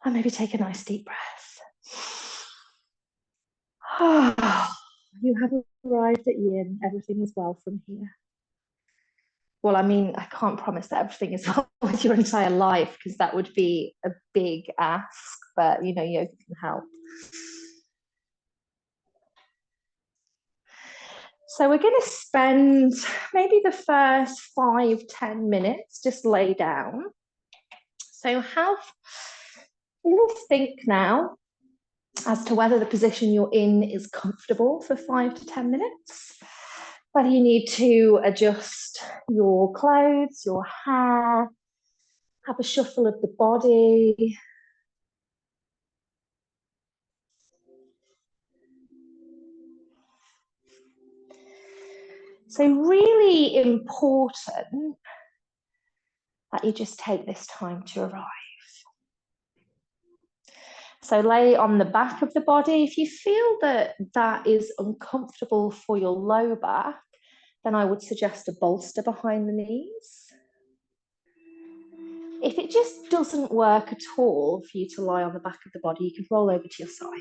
And maybe take a nice deep breath. You have arrived at yin. Everything is well from here. Well, I mean, I can't promise that everything is well with your entire life, because that would be a big ask, but you know, yoga can help. So we're going to spend maybe the first 5-10 minutes just lay down. So have a little think now as to whether the position you're in is comfortable for 5 to 10 minutes, whether you need to adjust your clothes, your hair, have a shuffle of the body. So really important that you just take this time to arrive. So lay on the back of the body. If you feel that that is uncomfortable for your low back, then I would suggest a bolster behind the knees. If it just doesn't work at all for you to lie on the back of the body, you can roll over to your side.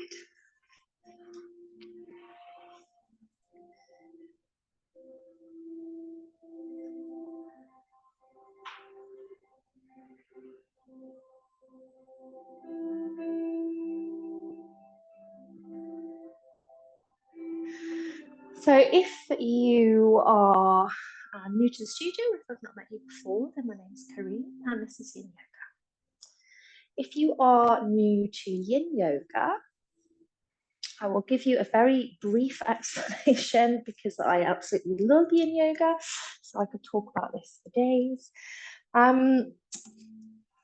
So if you are new to the studio, if I've not met you before, then my name is Karine and this is Yin Yoga. If you are new to Yin Yoga, I will give you a very brief explanation because I absolutely love Yin Yoga, so I could talk about this for days.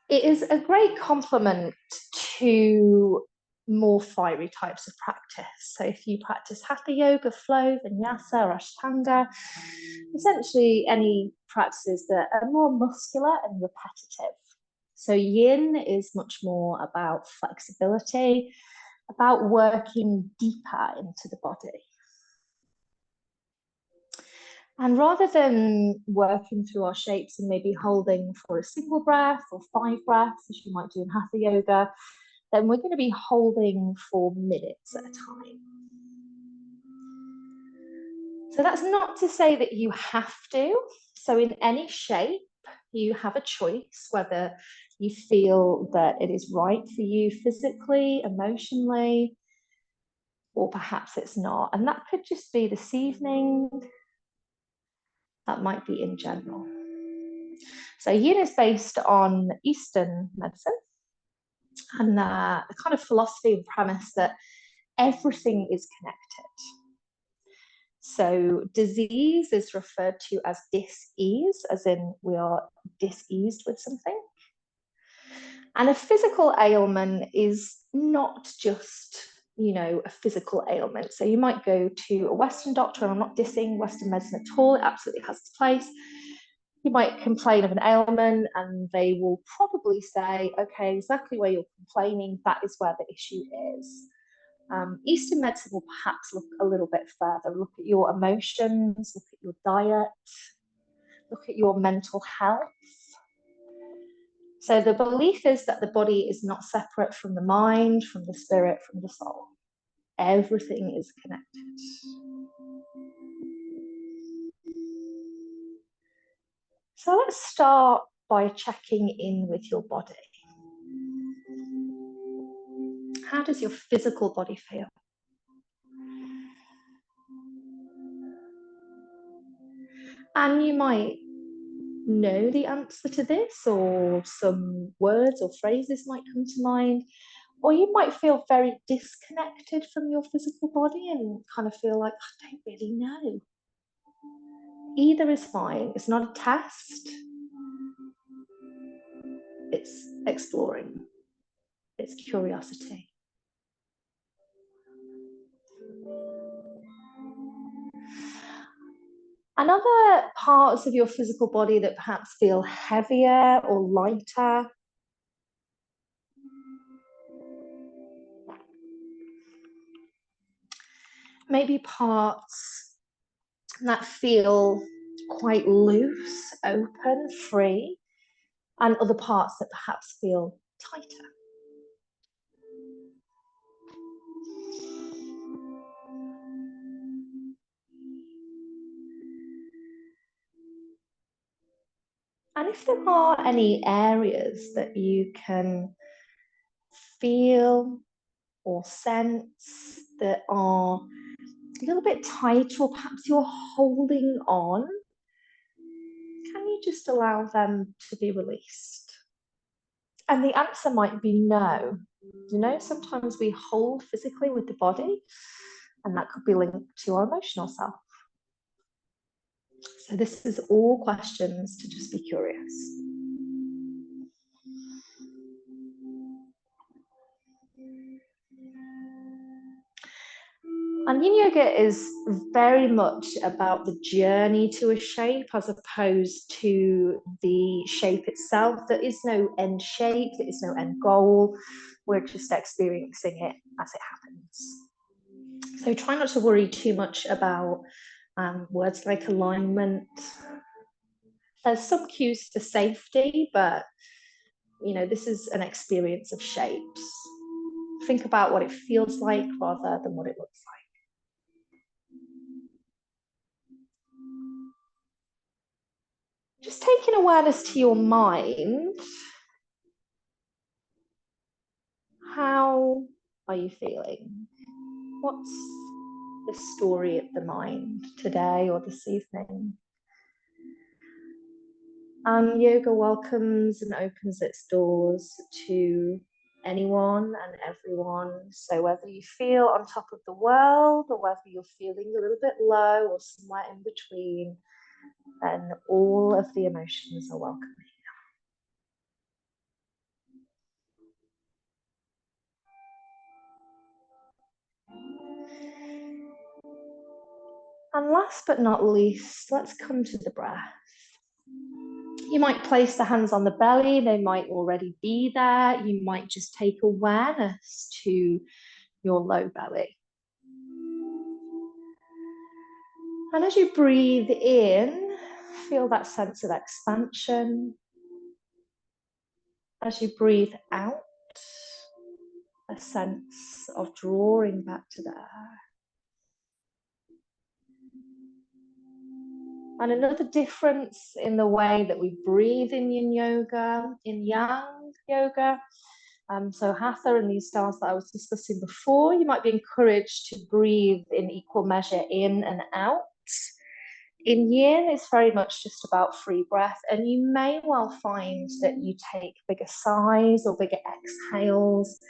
It is a great complement to more fiery types of practice. So if you practice Hatha Yoga, Flow, Vinyasa, or Ashtanga, essentially any practices that are more muscular and repetitive. So Yin is much more about flexibility, about working deeper into the body. And rather than working through our shapes and maybe holding for a single breath or 5 breaths, as you might do in Hatha Yoga, then we're going to be holding for minutes at a time. So that's not to say that you have to. So in any shape, you have a choice whether you feel that it is right for you physically, emotionally, or perhaps it's not. And that could just be this evening. That might be in general. So Yin is based on Eastern medicine and the kind of philosophy and premise that everything is connected. So disease is referred to as dis-ease, as in we are diseased with something. And a physical ailment is not just, you know, a physical ailment. So you might go to a Western doctor, and I'm not dissing Western medicine at all, it absolutely has its place. You might complain of an ailment and they will probably say, okay, exactly where you're complaining, that is where the issue is. Eastern medicine will perhaps look a little bit further, look at your emotions, look at your diet, look at your mental health. So the belief is that the body is not separate from the mind, from the spirit, from the soul. Everything is connected. So let's start by checking in with your body. How does your physical body feel? And you might know the answer to this, or some words or phrases might come to mind, or you might feel very disconnected from your physical body and kind of feel like, I don't really know. Either is fine. It's not a test. It's exploring. It's curiosity. And other parts of your physical body that perhaps feel heavier or lighter. Maybe parts that feel quite loose, open, free, and other parts that perhaps feel tighter. And if there are any areas that you can feel or sense that are a little bit tight, or perhaps you're holding on, can you just allow them to be released? And the answer might be no. You know, sometimes we hold physically with the body, and that could be linked to our emotional self. So this is all questions to just be curious. And Yin Yoga is very much about the journey to a shape as opposed to the shape itself. There is no end shape, there is no end goal. We're just experiencing it as it happens. So try not to worry too much about words like alignment. There's some cues for safety, but you know, this is an experience of shapes. Think about what it feels like rather than what it looks like. Just taking awareness to your mind. How are you feeling? What's the story of the mind today or this evening? And yoga welcomes and opens its doors to anyone and everyone. So whether you feel on top of the world or whether you're feeling a little bit low or somewhere in between, then all of the emotions are welcome. And last but not least, let's come to the breath. You might place the hands on the belly, they might already be there. You might just take awareness to your low belly. And as you breathe in, feel that sense of expansion. As you breathe out, a sense of drawing back to there. And another difference in the way that we breathe in Yin Yoga, in Yang Yoga, so Hatha and these styles that I was discussing before, you might be encouraged to breathe in equal measure in and out. In Yin, it's very much just about free breath, and you may well find that you take bigger sighs or bigger exhales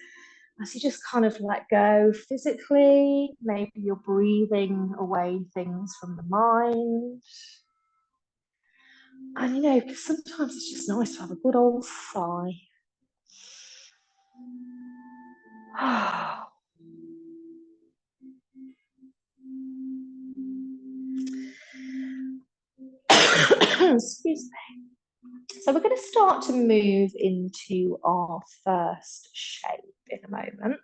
as you just kind of let go physically. Maybe you're breathing away things from the mind. And you know, because sometimes it's just nice to have a good old sigh. Excuse me. So we're going to start to move into our first shape in a moment.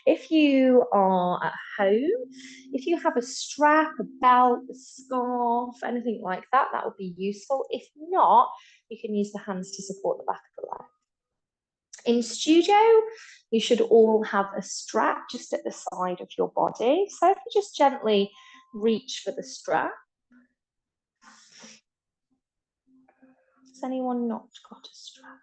If you are at home, if you have a strap, a belt, a scarf, anything like that, that would be useful. If not, you can use the hands to support the back of the leg. In studio, you should all have a strap just at the side of your body. So if you just gently reach for the strap. Has anyone not got a strap?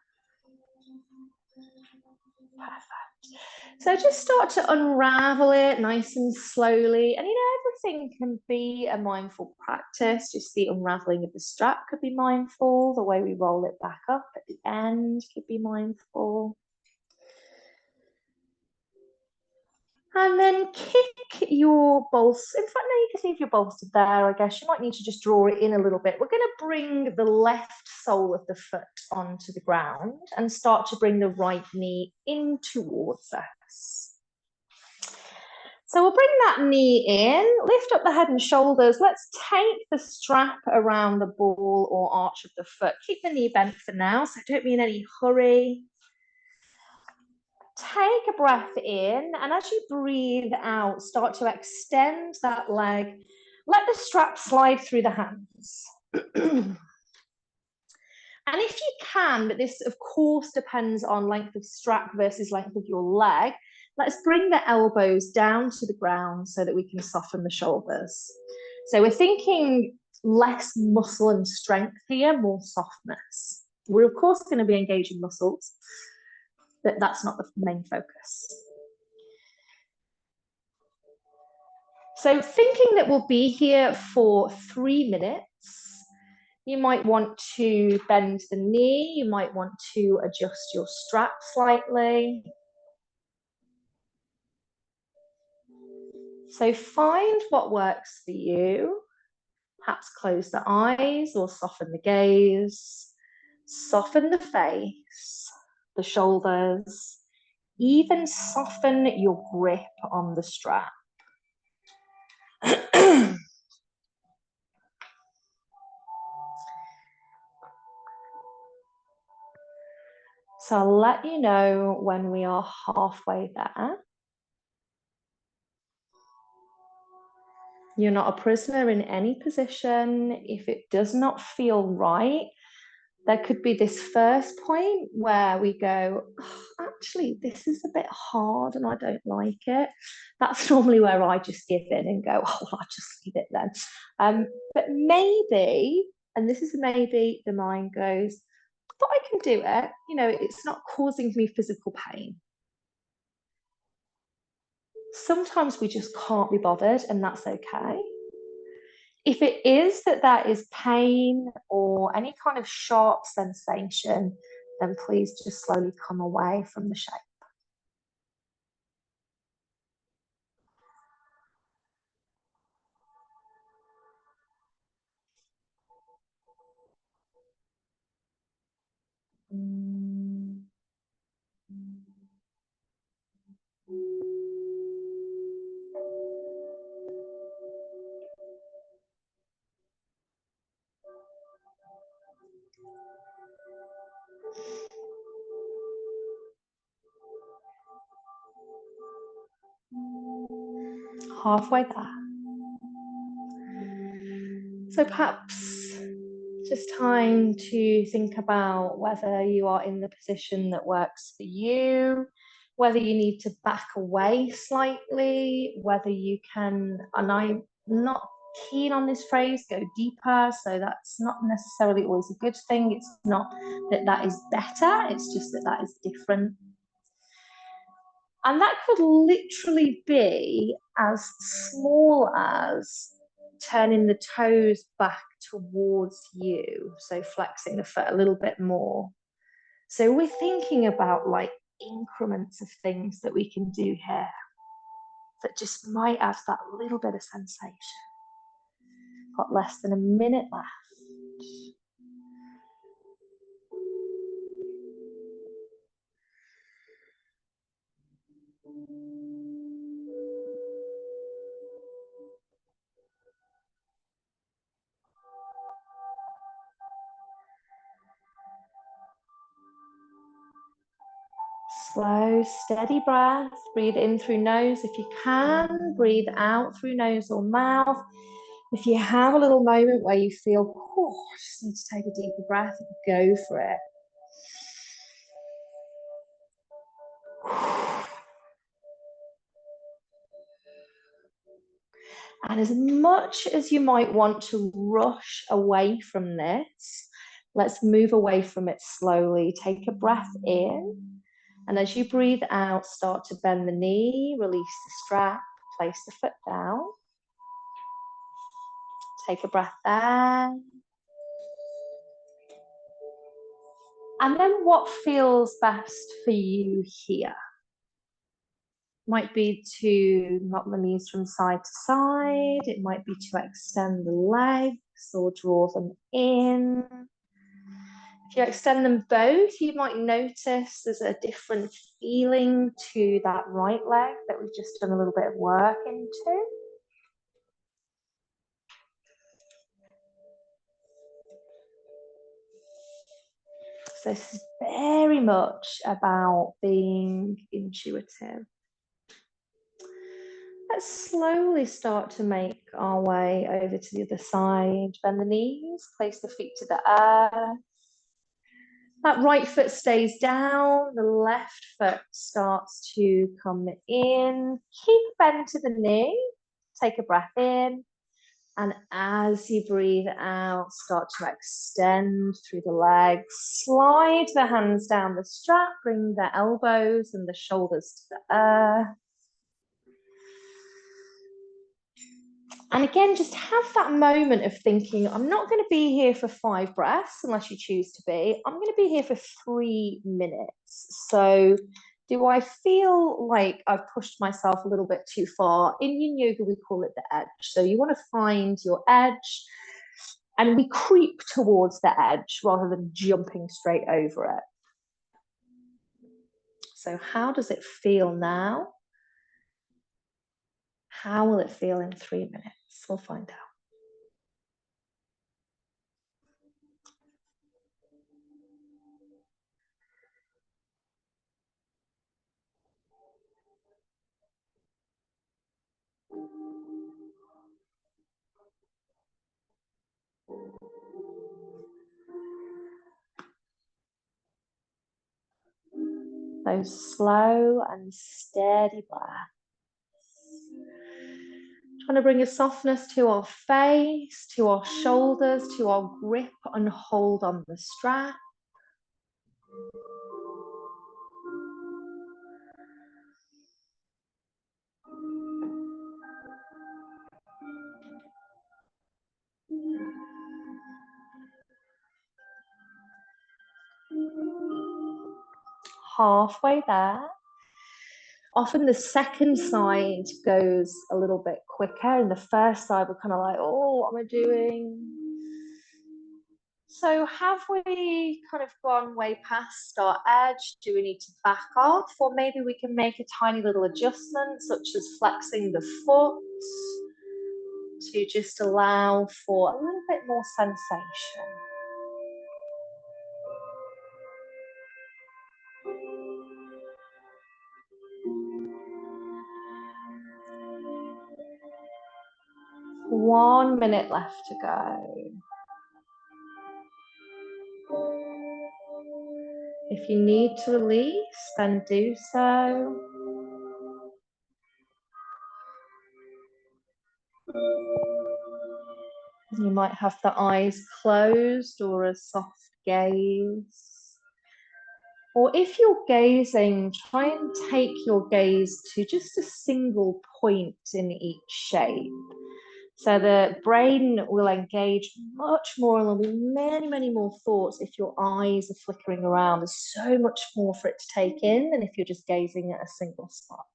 Perfect. So just start to unravel it nice and slowly. And you know, everything can be a mindful practice. Just the unraveling of the strap could be mindful. The way we roll it back up at the end could be mindful. And then kick your bolster. In fact, no, you can leave your bolster there, I guess. You might need to just draw it in a little bit. We're going to bring the left sole of the foot onto the ground and start to bring the right knee in towards us. So we'll bring that knee in, lift up the head and shoulders. Let's take the strap around the ball or arch of the foot. Keep the knee bent for now, so don't be in any hurry. Take a breath in, and as you breathe out, start to extend that leg. Let the strap slide through the hands. And if you can, but this of course depends on length of strap versus length of your leg, let's bring the elbows down to the ground so that we can soften the shoulders. So we're thinking less muscle and strength here, more softness. We're of course going to be engaging muscles, but that's not the main focus. So thinking that we'll be here for 3 minutes, you might want to bend the knee, you might want to adjust your strap slightly. So find what works for you. Perhaps close the eyes or soften the gaze. Soften the face, the shoulders, even soften your grip on the strap. So I'll let you know when we are halfway there. You're not a prisoner in any position. If it does not feel right, there could be this first point where we go, oh, actually, this is a bit hard and I don't like it. That's normally where I just give in and go, oh, well, I'll just leave it then. But maybe, and this is maybe, the mind goes, but I can do it. You know, it's not causing me physical pain. Sometimes we just can't be bothered, and that's okay. If it is that is pain or any kind of sharp sensation, then please just slowly come away from the shape. Halfway there. So perhaps just time to think about whether you are in the position that works for you, whether you need to back away slightly, whether you can, and I'm not keen on this phrase, go deeper. So that's not necessarily always a good thing. It's not that is better, it's just that is different. And that could literally be as small as turning the toes back towards you, so flexing the foot a little bit more. So we're thinking about like increments of things that we can do here that just might add that little bit of sensation. Got less than a minute left. Slow, steady breath. Breathe in through nose if you can. Breathe out through nose or mouth. If you have a little moment where you feel, oh, I just need to take a deeper breath, go for it. And as much as you might want to rush away from this, let's move away from it slowly. Take a breath in. And as you breathe out, start to bend the knee, release the strap, place the foot down. Take a breath there. And then what feels best for you here? Might be to knock the knees from side to side. It might be to extend the legs or draw them in. If you extend them both, you might notice there's a different feeling to that right leg that we've just done a little bit of work into. So this is very much about being intuitive. Let's slowly start to make our way over to the other side. Bend the knees, place the feet to the earth. That right foot stays down, the left foot starts to come in. Keep a bend to the knee, take a breath in. And as you breathe out, start to extend through the legs. Slide the hands down the strap, bring the elbows and the shoulders to the earth. And again, just have that moment of thinking, I'm not going to be here for 5 breaths unless you choose to be. I'm going to be here for 3 minutes. So do I feel like I've pushed myself a little bit too far? In Yin Yoga, we call it the edge. So you want to find your edge, and we creep towards the edge rather than jumping straight over it. So how does it feel now? How will it feel in 3 minutes? We'll find out. Those slow and steady breaths. Trying to bring a softness to our face, to our shoulders, to our grip and hold on the strap. Halfway there. Often the second side goes a little bit quicker, and the first side we're kind of like, oh, what am I doing? So have we kind of gone way past our edge? Do we need to back off? Or maybe we can make a tiny little adjustment, such as flexing the foot to just allow for a little bit more sensation. One minute left to go. If you need to release, then do so. You might have the eyes closed or a soft gaze. Or if you're gazing, try and take your gaze to just a single point in each shape. So the brain will engage much more, and there'll be many, many more thoughts if your eyes are flickering around. There's so much more for it to take in than if you're just gazing at a single spot.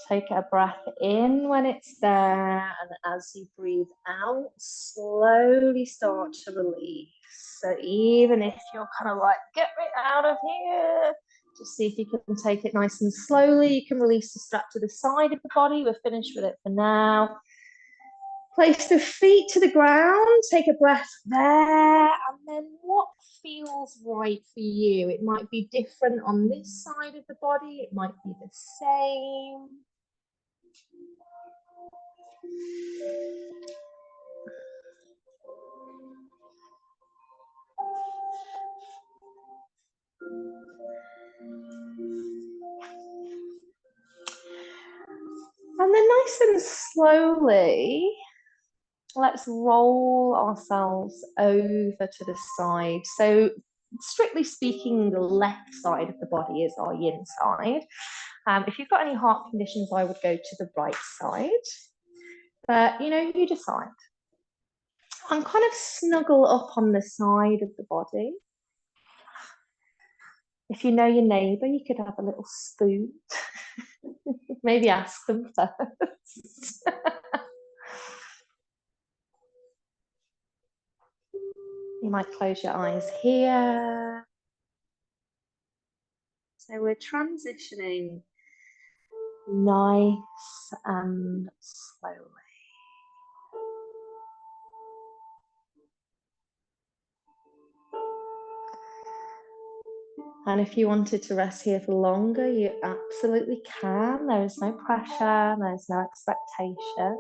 Take a breath in when it's there, and as you breathe out, slowly start to release. So even if you're kind of like, get me out of here, just see if you can take it nice and slowly. You can release the strap to the side of the body. We're finished with it for now. Place the feet to the ground, take a breath there, and then what feels right for you? It might be different on this side of the body, it might be the same. And then nice and slowly, let's roll ourselves over to the side. So strictly speaking, the left side of the body is our yin side. If you've got any heart conditions, I would go to the right side. But, you know, you decide. And kind of snuggle up on the side of the body. If you know your neighbour, you could have a little spoon. Maybe ask them first. You might close your eyes here. So we're transitioning nice and slowly. And if you wanted to rest here for longer, you absolutely can. There is no pressure, there's no expectation.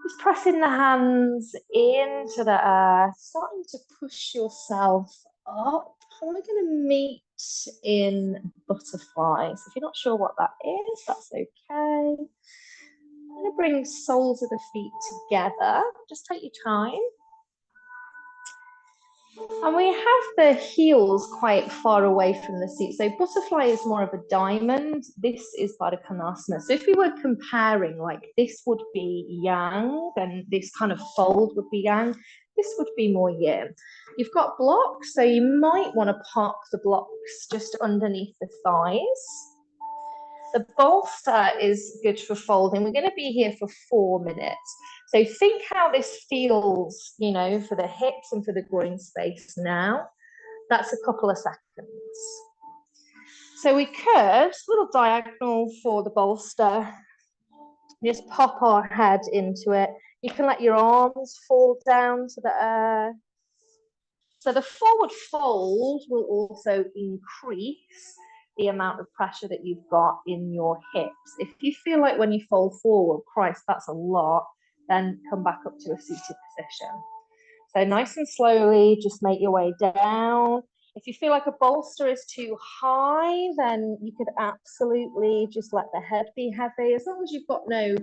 Just pressing the hands into the earth, starting to push yourself up. And we're going to meet in butterfly. So if you're not sure what that is, that's okay. I'm going to bring soles of the feet together. Just take your time. And we have the heels quite far away from the seat. So butterfly is more of a diamond. This is Baddha Konasana. So if we were comparing, like this would be yang, and this kind of fold would be yang. This would be more yin. You've got blocks, so you might want to park the blocks just underneath the thighs. The bolster is good for folding. We're going to be here for 4 minutes. So think how this feels, you know, for the hips and for the groin space now. That's a couple of seconds. So we could, little diagonal for the bolster, just pop our head into it. You can let your arms fall down to the earth. So the forward fold will also increase the amount of pressure that you've got in your hips. If you feel like when you fold forward, Christ, that's a lot, then come back up to a seated position. So nice and slowly, just make your way down. If you feel like a bolster is too high, then you could absolutely just let the head be heavy, as long as you've got no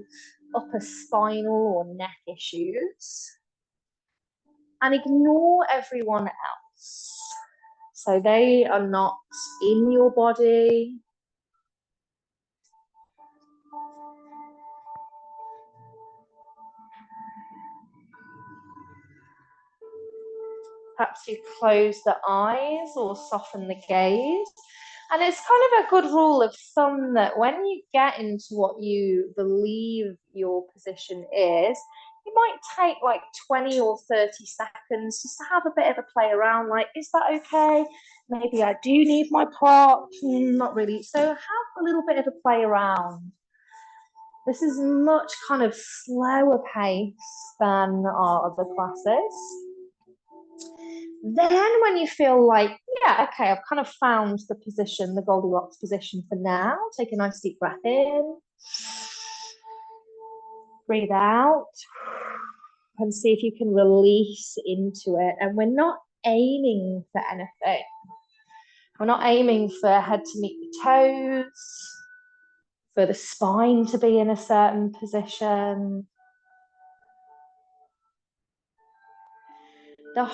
upper spinal or neck issues. And ignore everyone else. So they are not in your body. Perhaps you close the eyes or soften the gaze. And it's kind of a good rule of thumb that when you get into what you believe your position is, you might take like 20 or 30 seconds just to have a bit of a play around, like, is that okay? Maybe I do need my prop. Not really. So have a little bit of a play around. This is much kind of slower pace than our other classes. Then when you feel like, yeah, okay, I've kind of found the position, the Goldilocks position for now, take a nice deep breath in. Breathe out. And see if you can release into it. And we're not aiming for anything. We're not aiming for head to meet the toes, for the spine to be in a certain position. The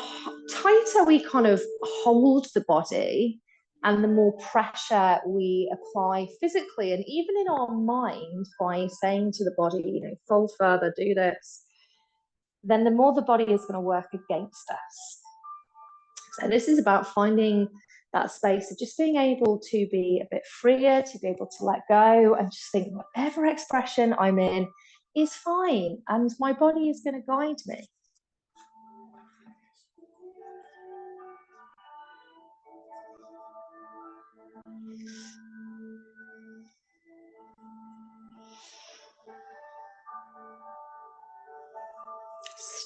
tighter we kind of hold the body and the more pressure we apply physically and even in our mind by saying to the body, you know, fold further, do this, then the more the body is going to work against us. So this is about finding that space of just being able to be a bit freer, to be able to let go and just think whatever expression I'm in is fine and my body is going to guide me.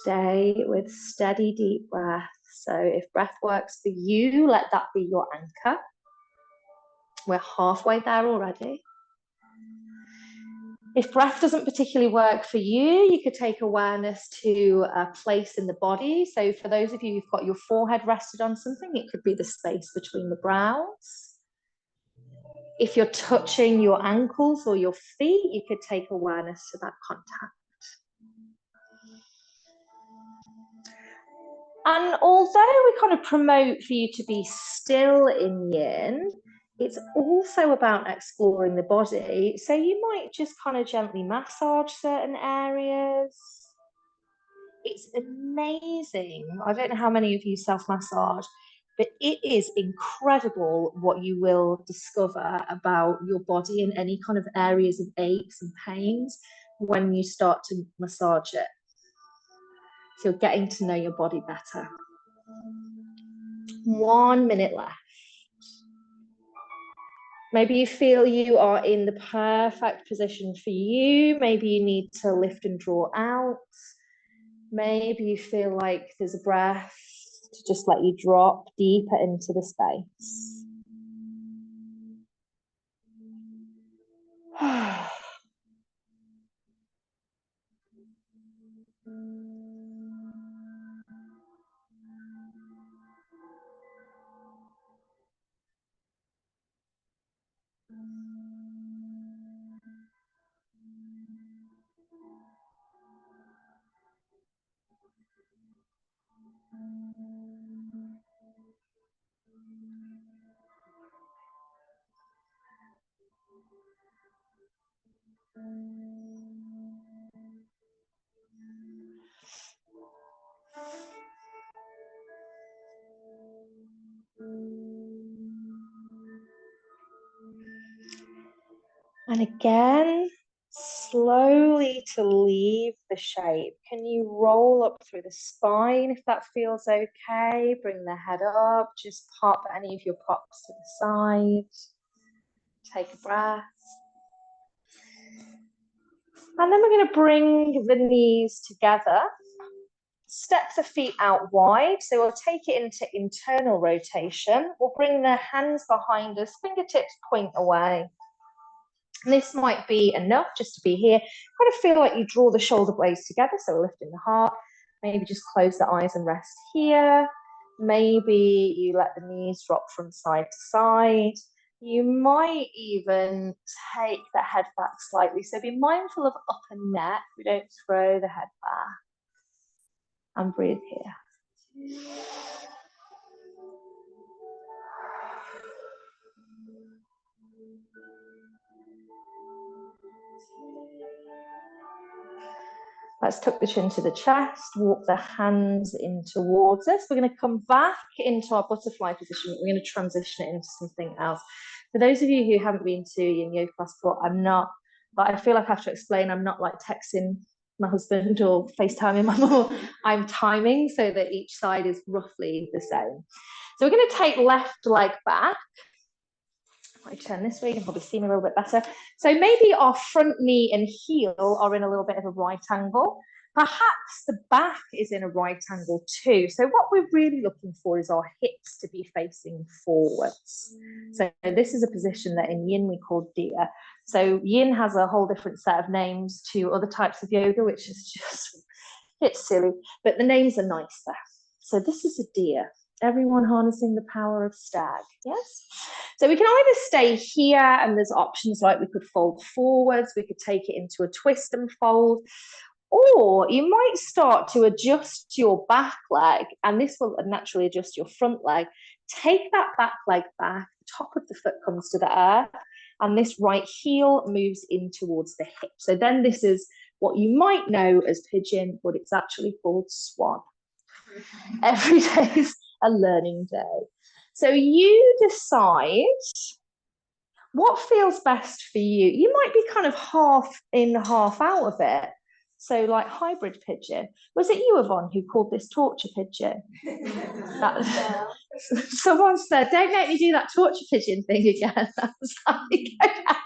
Stay with steady, deep breath. So if breath works for you, let that be your anchor. We're halfway there already. If breath doesn't particularly work for you, you could take awareness to a place in the body. So for those of you who've got your forehead rested on something, it could be the space between the brows. If you're touching your ankles or your feet, you could take awareness to that contact. And although we kind of promote for you to be still in yin, it's also about exploring the body. So you might just kind of gently massage certain areas. It's amazing. I don't know how many of you self-massage, but it is incredible what you will discover about your body and any kind of areas of aches and pains when you start to massage it. So you're getting to know your body better. 1 minute left. Maybe you feel you are in the perfect position for you. Maybe you need to lift and draw out. Maybe you feel like there's a breath to just let you drop deeper into the space. And again, slowly to leave the shape. Can you roll up through the spine if that feels okay? Bring the head up, just pop any of your props to the side. Take a breath. And then we're going to bring the knees together. Step the feet out wide. So we'll take it into internal rotation. We'll bring the hands behind us, fingertips point away. And this might be enough just to be here. Kind of feel like you draw the shoulder blades together, so we're lifting the heart. Maybe just close the eyes and rest here. Maybe you let the knees drop from side to side. You might even take the head back slightly. So be mindful of upper neck. We don't throw the head back. And breathe here. Let's tuck the chin to the chest, walk the hands in towards us. We're going to come back into our butterfly position. We're going to transition it into something else. For those of you who haven't been to Yin Yoga class before, but I feel like I have to explain, I'm not like texting my husband or FaceTiming my mum. I'm timing so that each side is roughly the same. So we're going to take left leg back. I turn this way, you can probably see me a little bit better. So maybe our front knee and heel are in a little bit of a right angle. Perhaps the back is in a right angle too. So what we're really looking for is our hips to be facing forwards. So this is a position that in Yin we call deer. So Yin has a whole different set of names to other types of yoga, which is just, it's silly, but the names are nicer. So this is a deer. Everyone harnessing the power of stag, yes? So we can either stay here, and there's options like we could fold forwards, we could take it into a twist and fold, or you might start to adjust your back leg, and this will naturally adjust your front leg. Take that back leg back, the top of the foot comes to the earth, and this right heel moves in towards the hip. So then this is what you might know as pigeon, but it's actually called swan. Every day is a learning day. So you decide what feels best for you. You might be kind of half in, half out of it. So like hybrid pigeon. Was it you, Yvonne, who called this torture pigeon? Someone said, don't make me do that torture pigeon thing again. I was like, okay.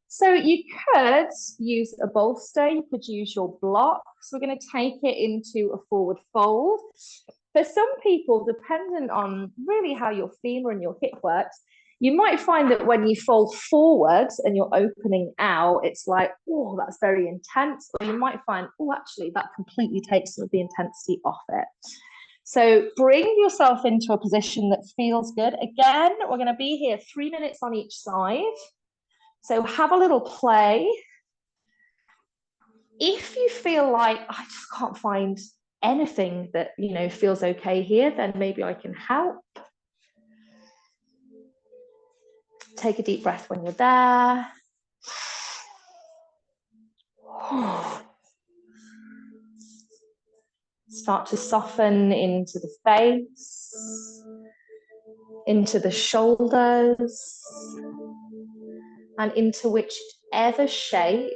So you could use a bolster, you could use your blocks. We're going to take it into a forward fold. For some people, dependent on really how your femur and your hip works, you might find that when you fold forwards and you're opening out, it's like, oh, that's very intense. Or you might find, oh, actually, that completely takes some of the intensity off it. So bring yourself into a position that feels good. Again, we're going to be here 3 minutes on each side. So have a little play. If you feel like, I just can't find anything that, you know, feels okay here, then maybe I can help. Take a deep breath when you're there. Start to soften into the face, into the shoulders, and into whichever shape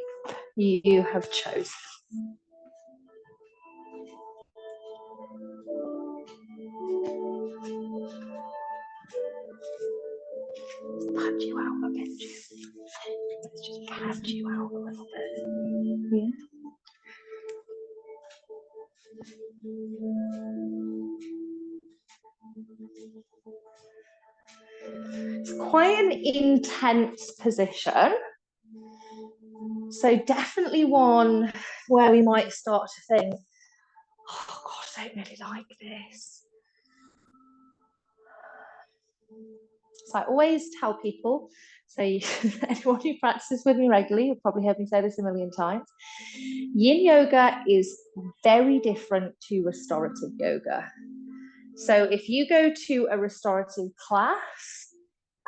you have chosen. Pat you out a bit. Let's just pat you out a little bit. Yeah. It's quite an intense position. So definitely one where we might start to think, oh God, I don't really like this. So I always tell people, So anyone who practices with me regularly, you've probably heard me say this a million times. Yin yoga is very different to restorative yoga. So if you go to a restorative class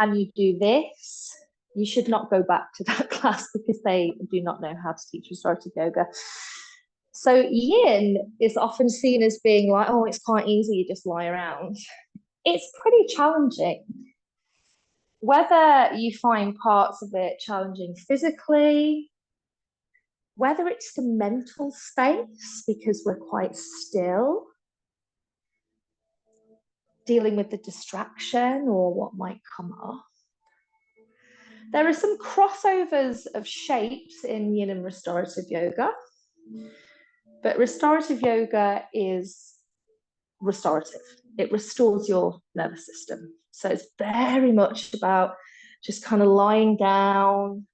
and you do this, you should not go back to that class because they do not know how to teach restorative yoga. So yin is often seen as being like, oh, it's quite easy, you just lie around. It's pretty challenging. Whether you find parts of it challenging physically, whether it's the mental space because we're quite still, dealing with the distraction or what might come up. There are some crossovers of shapes in yin and restorative yoga, but restorative yoga is restorative. It restores your nervous system. So it's very much about just kind of lying down,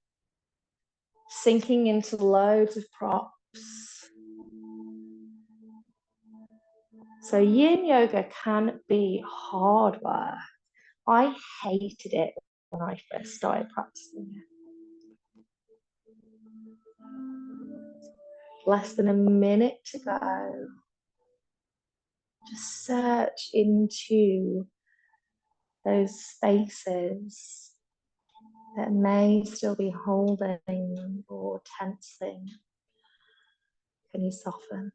sinking into loads of props. So yin yoga can be hard work. I hated it when I first started practicing it. Less than a minute to go. Just search into those spaces that may still be holding or tensing. Can you soften?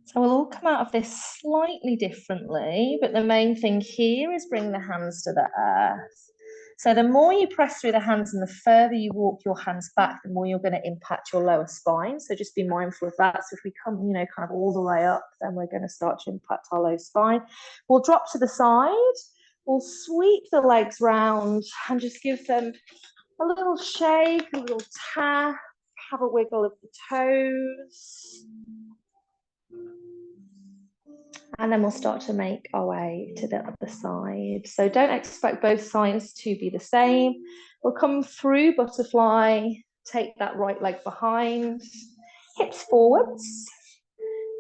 So we'll all come out of this slightly differently, but the main thing here is bring the hands to the earth. So the more you press through the hands and the further you walk your hands back, the more you're going to impact your lower spine. So just be mindful of that. So if we come, kind of all the way up, then we're going to start to impact our low spine. We'll drop to the side. We'll sweep the legs round and just give them a little shake, a little tap, have a wiggle of the toes. And then we'll start to make our way to the other side. So don't expect both sides to be the same. We'll come through butterfly, take that right leg behind, hips forwards.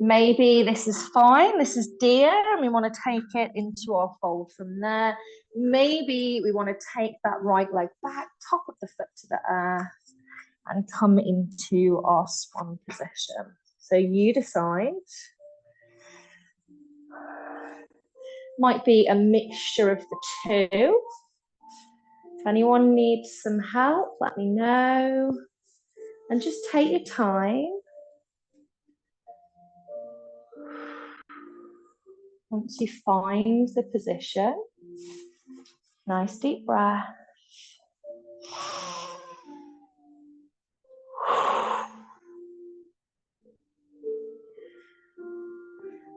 Maybe this is fine, this is deer, and we want to take it into our fold from there. Maybe we want to take that right leg back, top of the foot to the earth, and come into our swan position. So you decide. Might be a mixture of the two. If anyone needs some help, let me know. And just take your time. Once you find the position, nice deep breath.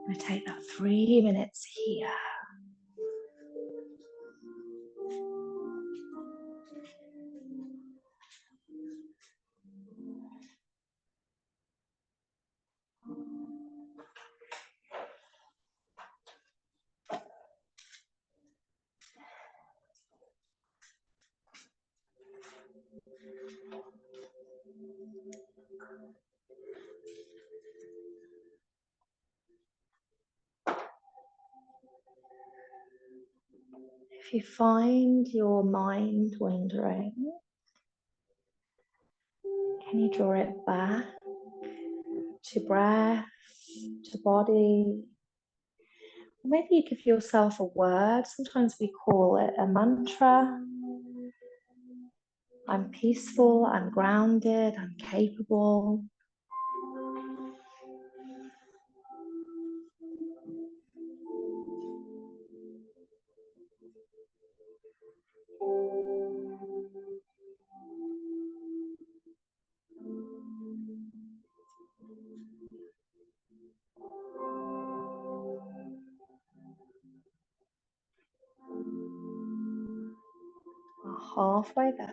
I'm going to take that 3 minutes here. If you find your mind wandering, can you draw it back to breath, to body? Maybe you give yourself a word. Sometimes we call it a mantra. I'm peaceful, I'm grounded, I'm capable. We're halfway there.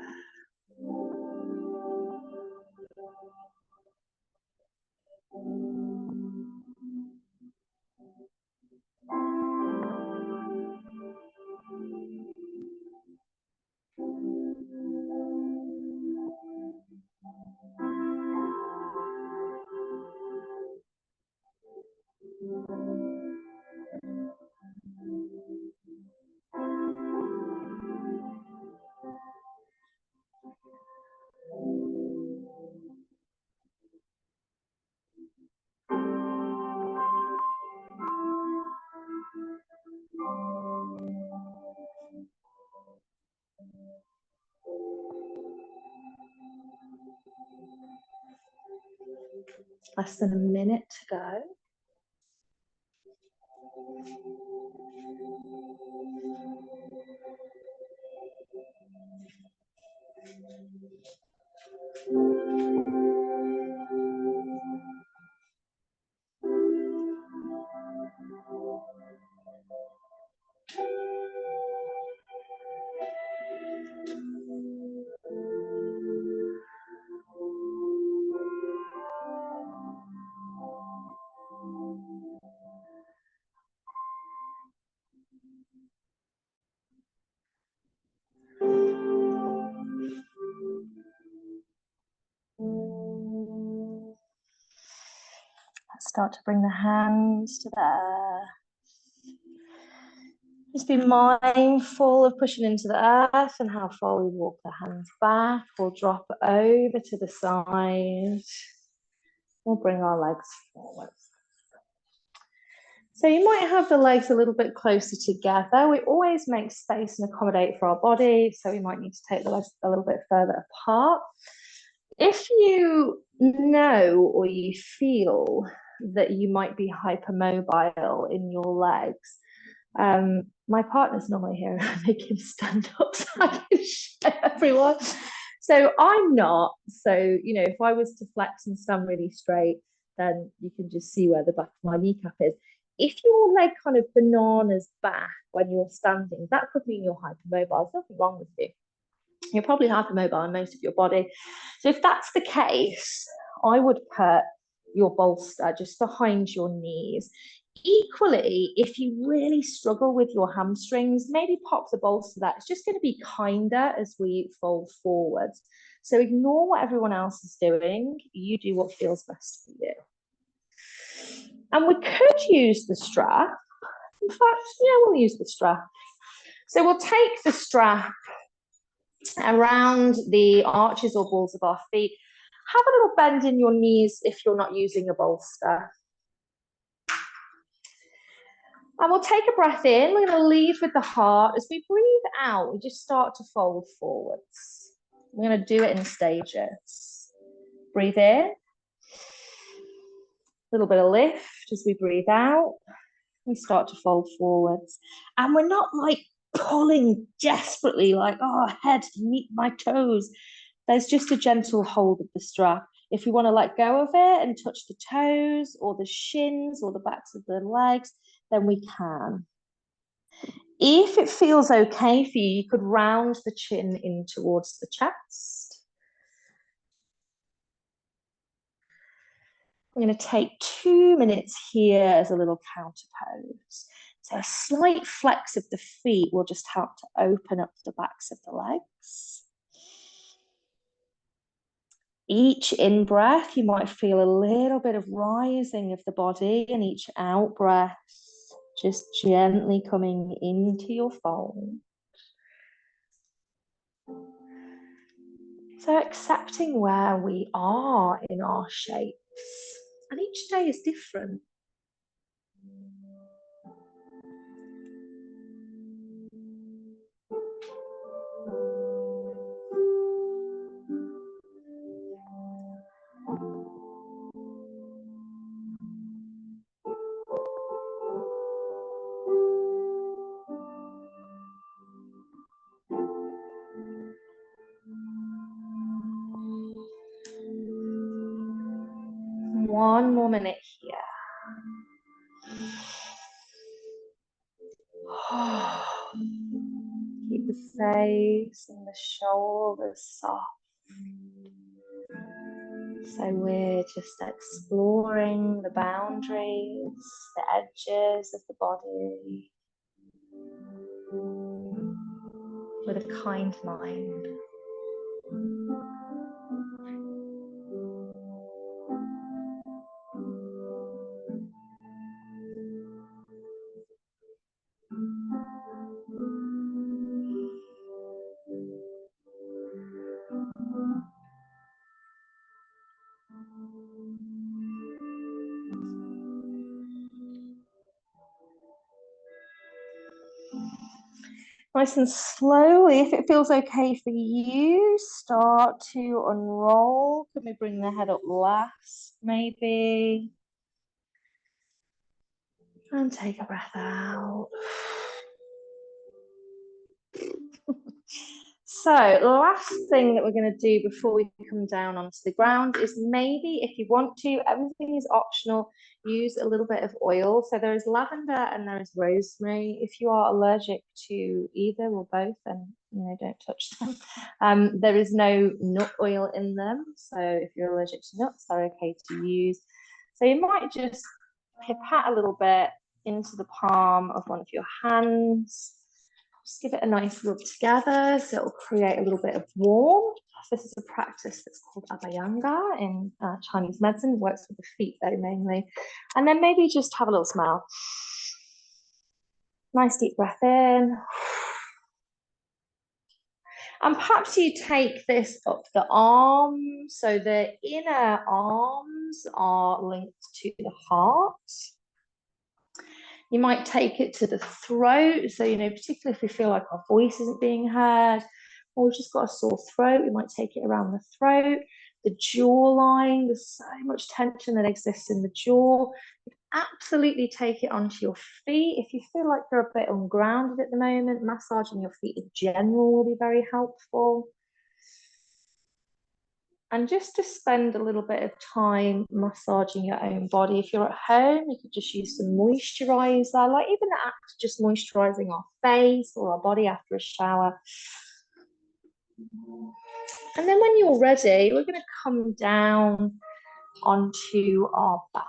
Less than a minute to go. Let's start to bring the hands to the earth. Just be mindful of pushing into the earth and how far we walk the hands back. We'll drop over to the side. We'll bring our legs forward. So you might have the legs a little bit closer together. We always make space and accommodate for our body, so we might need to take the legs a little bit further apart. If you know or you feel that you might be hypermobile in your legs, my partner's normally here and I make him stand up so I can show everyone. So I'm not. So, you know, if I was to flex and stand really straight, then you can just see where the back of my kneecap is. If your leg kind of bananas back when you're standing, that could mean you're hypermobile. There's nothing wrong with you. You're probably hypermobile in most of your body. So if that's the case, I would put your bolster just behind your knees. Equally, if you really struggle with your hamstrings, maybe pop the bolster there. It's just going to be kinder as we fold forwards. So ignore what everyone else is doing. You do what feels best for you. And we could use the strap. In fact, yeah, we'll use the strap. So we'll take the strap around the arches or balls of our feet. Have a little bend in your knees if you're not using a bolster. And we'll take a breath in. We're going to lead with the heart. As we breathe out, we just start to fold forwards. We're going to do it in stages. Breathe in. A little bit of lift as we breathe out. We start to fold forwards. And we're not like pulling desperately, like, oh, head to meet my toes. There's just a gentle hold of the strap. If we want to let go of it and touch the toes or the shins or the backs of the legs, then we can. If it feels okay for you, you could round the chin in towards the chest. I'm going to take 2 minutes here as a little counter pose. So a slight flex of the feet will just help to open up the backs of the legs. Each in-breath, you might feel a little bit of rising of the body, and each out-breath, just gently coming into your fold. So accepting where we are in our shapes, and each day is different. One more minute here. Keep the face and the shoulders soft. So we're just exploring the boundaries, the edges of the body with a kind mind. Nice and slowly, if it feels okay for you, start to unroll. Can we bring the head up last, maybe? And take a breath out. So last thing that we're going to do before we come down onto the ground is maybe, if you want to, everything is optional, use a little bit of oil. So there is lavender and there is rosemary. If you are allergic to either or both, then don't touch them. There is no nut oil in them, so if you're allergic to nuts, they're okay to use. So you might just pipette a little bit into the palm of one of your hands. Just give it a nice rub together so it'll create a little bit of warmth. This is a practice that's called Abhyanga in Chinese medicine. It works with the feet though mainly. And then maybe just have a little smell. Nice deep breath in. And perhaps you take this up the arms. So the inner arms are linked to the heart. You might take it to the throat. So, particularly if we feel like our voice isn't being heard, or we've just got a sore throat, we might take it around the throat, the jawline. There's so much tension that exists in the jaw. You can absolutely take it onto your feet. If you feel like you're a bit ungrounded at the moment, massaging your feet in general will be very helpful. And just to spend a little bit of time massaging your own body. If you're at home, you could just use some moisturizer, like even the act of just moisturizing our face or our body after a shower. And then when you're ready, we're going to come down onto our back.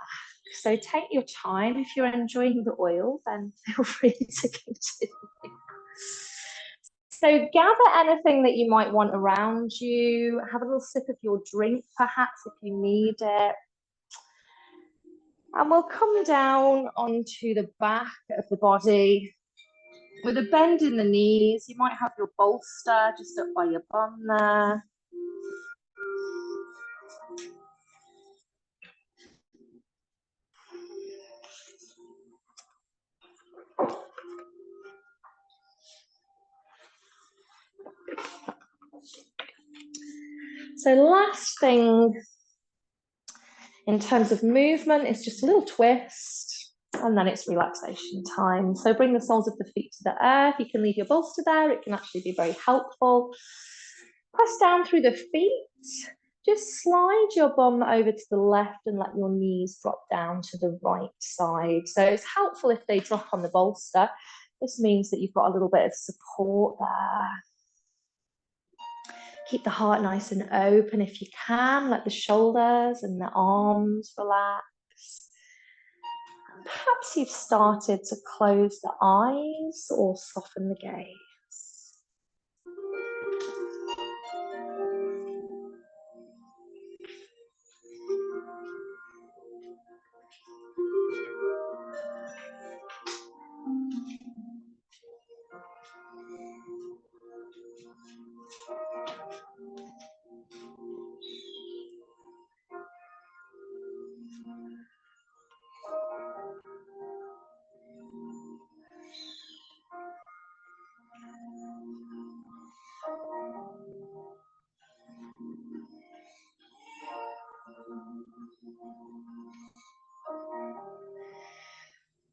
So take your time. If you're enjoying the oil, then feel free to continue. So gather anything that you might want around you. Have a little sip of your drink, perhaps, if you need it. And we'll come down onto the back of the body with a bend in the knees. You might have your bolster just up by your bum there. So last thing in terms of movement is just a little twist, and then it's relaxation time. So bring the soles of the feet to the earth. You can leave your bolster there. It can actually be very helpful. Press down through the feet. Just slide your bum over to the left and let your knees drop down to the right side. So it's helpful if they drop on the bolster. This means that you've got a little bit of support there. Keep the heart nice and open if you can. Let the shoulders and the arms relax. And perhaps you've started to close the eyes or soften the gaze.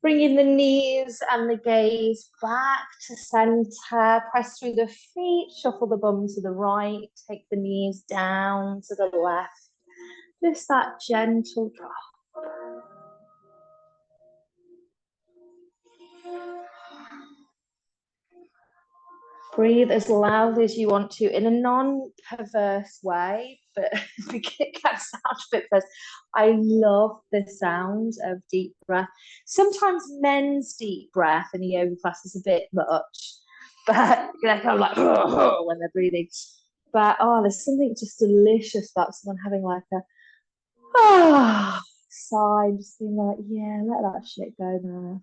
Bringing the knees and the gaze back to center. Press through the feet, shuffle the bum to the right, take the knees down to the left. Just that gentle drop. Breathe as loud as you want to in a non-perverse way, but it can sound a bit perverse. I love the sound of deep breath. Sometimes men's deep breath in a yoga class is a bit much, but they're kind of like when they're breathing. But there's something just delicious about someone having like a sigh, just being like, yeah, let that shit go now.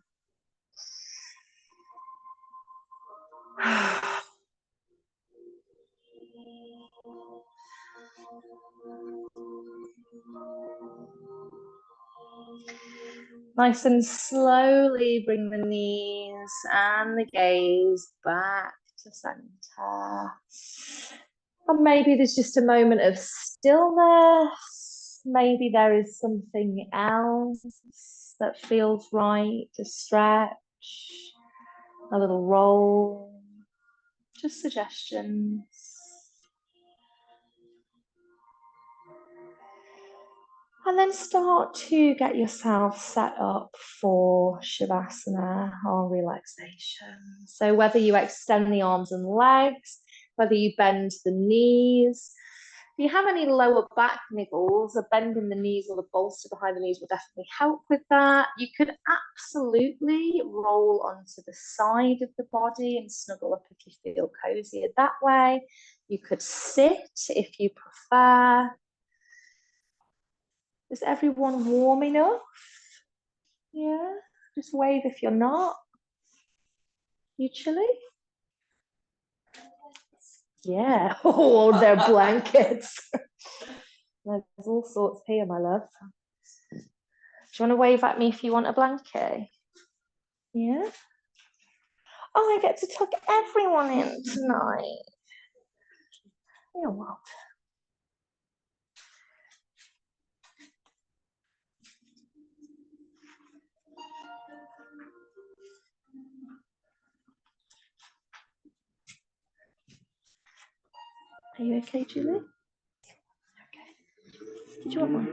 Nice and slowly bring the knees and the gaze back to center. And maybe there's just a moment of stillness. Maybe there is something else that feels right to stretch, a little roll, just suggestions. And then start to get yourself set up for Shavasana or relaxation. So whether you extend the arms and legs, whether you bend the knees, if you have any lower back niggles, a bend in the knees or the bolster behind the knees will definitely help with that. You could absolutely roll onto the side of the body and snuggle up if you feel cozier that way. You could sit if you prefer. Is everyone warm enough? Yeah, just wave if you're not. You chilly? Yeah, oh, they're blankets. There's all sorts here, my love. Do you want to wave at me if you want a blanket? Yeah? Oh, I get to tuck everyone in tonight. You're welcome. Are you okay, Julie? Okay. Did you want one?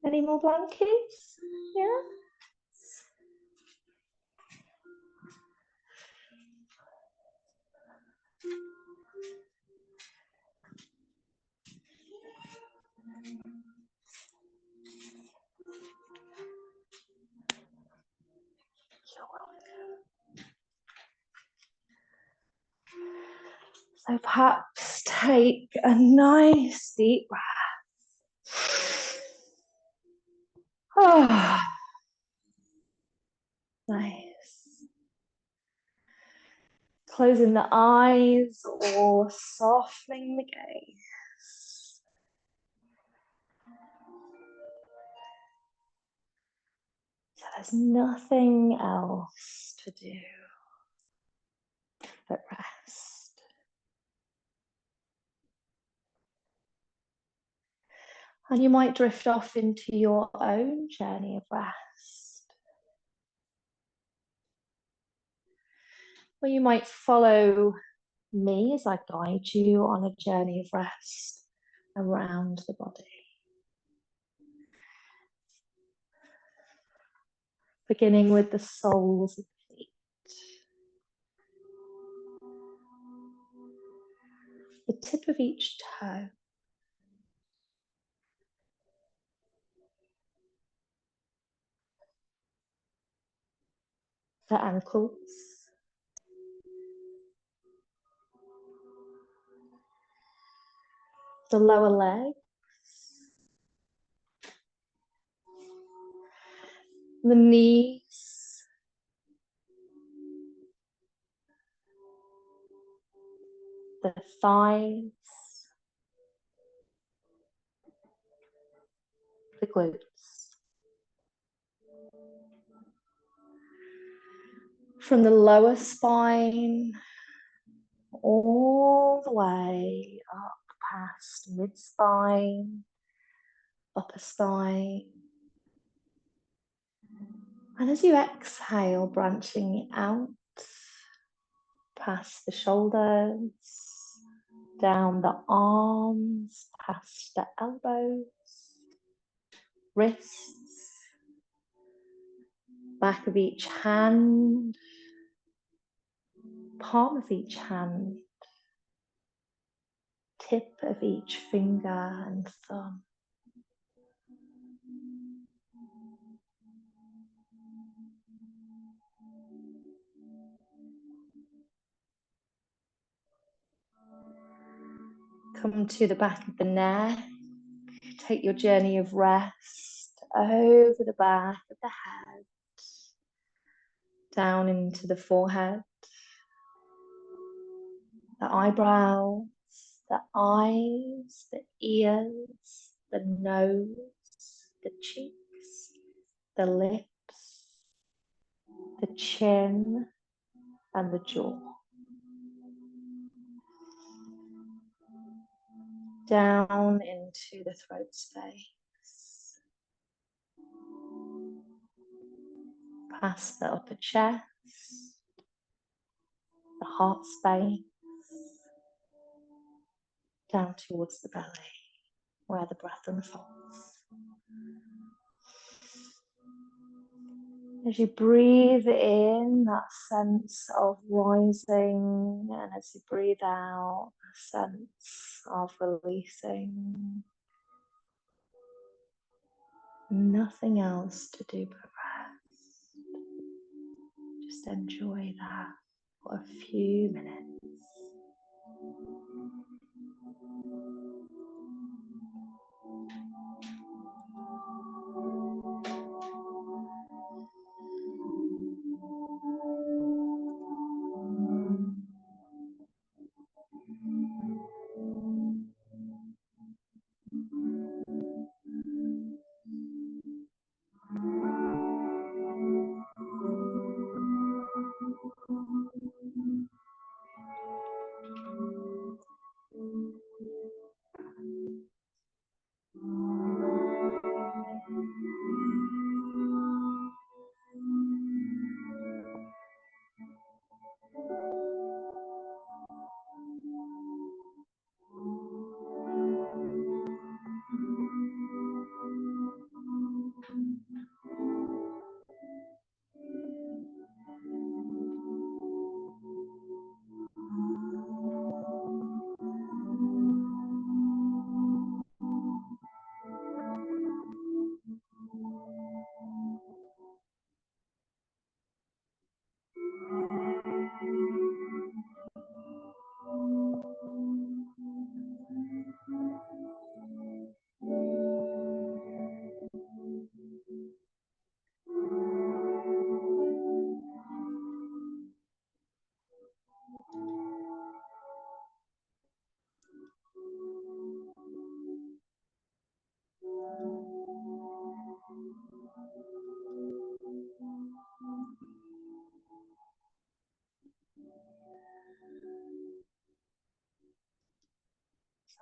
Any more blankets? Yeah? You're welcome. So perhaps take a nice deep breath. Oh, nice. Closing the eyes or softening the gaze. So there's nothing else to do but rest. And you might drift off into your own journey of rest. Or you might follow me as I guide you on a journey of rest around the body. Beginning with the soles of the feet. The tip of each toe. The ankles. The lower leg. The knees. The thighs. The glutes. From the lower spine all the way up past mid-spine, upper spine. And as you exhale, branching out past the shoulders, down the arms, past the elbows, wrists, back of each hand, palm of each hand, tip of each finger and thumb. Come to the back of the neck. Take your journey of rest over the back of the head, down into the forehead, the eyebrows, the eyes, the ears, the nose, the cheeks, the lips, the chin, and the jaw. Down into the throat space, past the upper chest, the heart space, down towards the belly, where the breath unfolds. As you breathe in, that sense of rising, and as you breathe out, a sense of releasing. Nothing else to do but rest. Just enjoy that for a few minutes.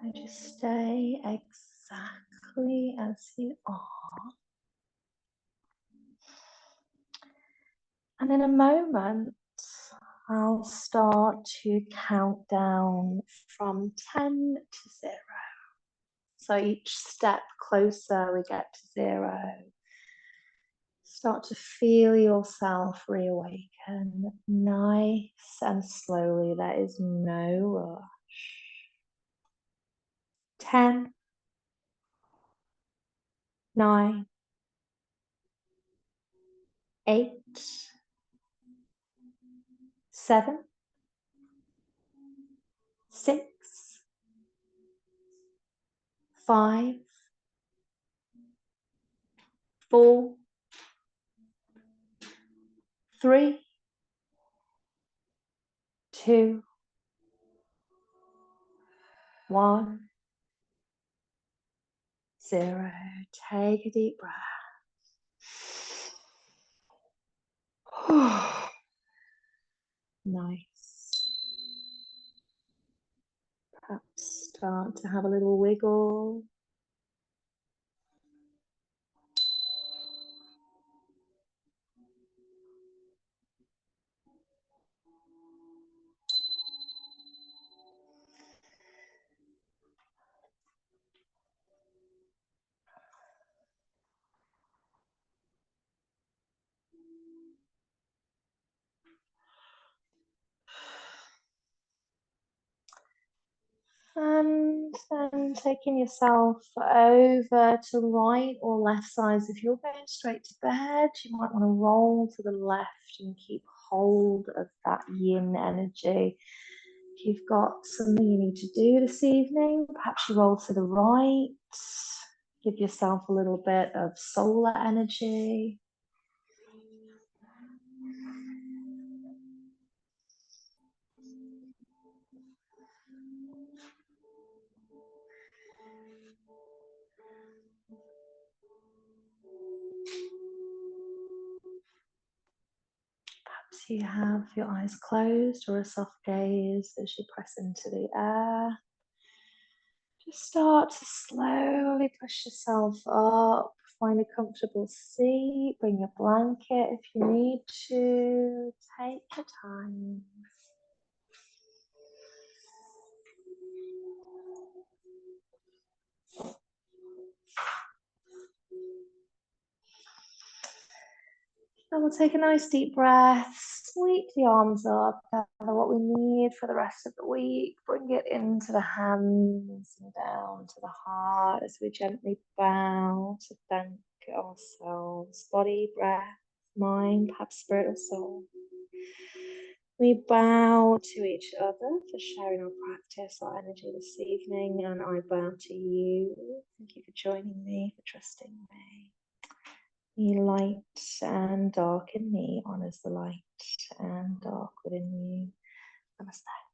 So just stay exactly as you are. And in a moment, I'll start to count down from 10 to 0. So each step closer we get to 0. Start to feel yourself reawaken nice and slowly. There is no rush. 10, 9, 8, 7, 6, 5, 4, 3, 2, 1, 0. Take a deep breath. Nice. Perhaps start to have a little wiggle. And then taking yourself over to right or left sides. If you're going straight to bed, you might want to roll to the left and keep hold of that yin energy. If you've got something you need to do this evening, perhaps you roll to the right. Give yourself a little bit of solar energy. you have your eyes closed or a soft gaze as you press into the air, just start to slowly push yourself up. Find a comfortable seat, bring your blanket if you need to. Take your time. And we'll take a nice deep breath, sweep the arms up, gather what we need for the rest of the week, bring it into the hands and down to the heart as we gently bow to thank ourselves, body, breath, mind, perhaps spirit or soul. We bow to each other for sharing our practice, our energy this evening, and I bow to you. Thank you for joining me, for trusting me. The light and dark in me honors the light and dark within you. Namaste.